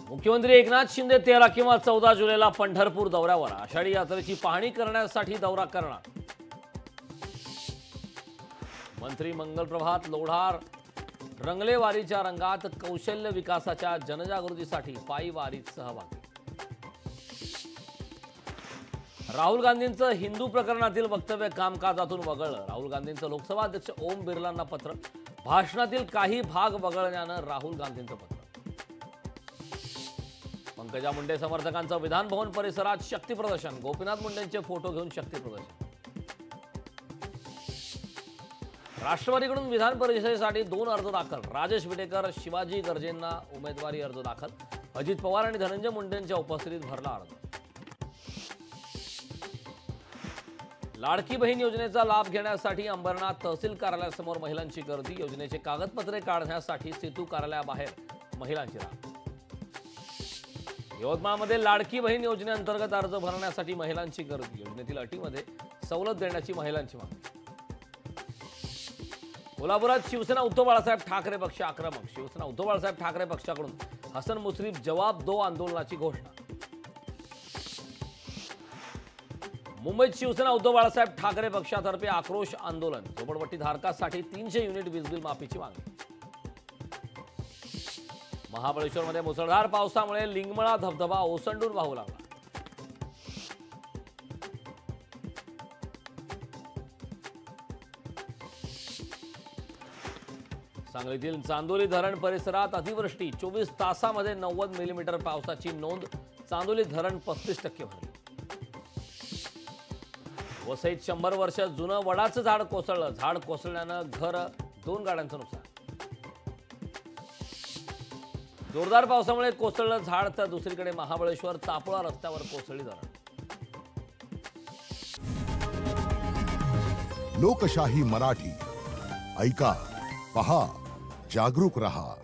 मुख्यमंत्री एकनाथ शिंदे 13 किंवा 14 जुलैला पंढरपूर दौऱ्यावर आषाढी यात्रेची पाहणी करण्यासाठी दौरा करणार। मंत्री मंगलप्रभात लोढार रंगले वारीच्या रंगात कौशल्य विकासाच्या जनजागृतीसाठी पायी वारीत सहभागी। राहुल गांधींचं हिंदू प्रकरणातील वक्तव्य कामकाजातून वगळलं। राहुल गांधींचं लोकसभा अध्यक्ष ओम बिर्लांना पत्र। भाषणातील काही भाग वगळण्यानं राहुल गांधींचं पत्र। पंकजा मुंडे समर्थकांचं विधान भवन परिसरात शक्ती प्रदर्शन। गोपीनाथ मुंडेंचे फोटो घेऊन शक्ती प्रदर्शन। राष्ट्रवादीकडून विधान परिषदेसाठी 2 अर्ज दाखल। राजेश विटेकर शिवाजी गर्जेंना उमेदवारी अर्ज दाखल। अजित पवार आणि धनंजय मुंडेंच्या उपस्थितीत भरला अर्ज। लाडकी बहीण योजनेचा लाभ घेण्यासाठी अंबरनाथ तहसील कार्यालयासमोर महिलांची गर्दी। योजनेचे कागदपत्रे काढण्यासाठी सेतू कार्यालयाबाहेर महिलांची रांग। यवतमाळमध्ये लाडकी बहीण योजनेअंतर्गत अर्ज भरण्यासाठी महिलांची गर्दी। योजनेतील अटीमध्ये सवलत देण्याची महिलांची मागणी। कोल्हापुरात शिवसेना उद्धव बाळासाहेब ठाकरे पक्ष आक्रमक। शिवसेना उद्धव बाळासाहेब ठाकरे पक्षाकडून हसन मुश्रीफ जवाब दो आंदोलनाची घोषणा। मुंबईत शिवसेना उद्धव बाळासाहेब ठाकरे पक्षातर्फे आक्रोश आंदोलन। झोपडपट्टी धारकांसाठी 300 युनिट वीज बिल माफीची मागणी। महाबळेश्वरमध्ये मुसळधार पावसामुळे लिंगमळा धबधबा ओसंडून वाहू लागला। सांगलीतील चांदोली धरण परिसरात अतिवृष्टी। 24 तासांमध्ये 90 मिलीमीटर पावसाची नोंद। चांदोली धरण 35% भरले। वसईत 100 वर्ष जुनं वडाचं झाड कोसळलं। झाड कोसळल्यानं 2 गाड्यांचं नुकसान। जोरदार पावसामुळे कोसळलं झाड तर दुसरीकडे महाबळेश्वर तापोळा रस्त्यावर कोसळली धरण। लोकशाही मराठी ऐका, पहा, जागरूक रहा।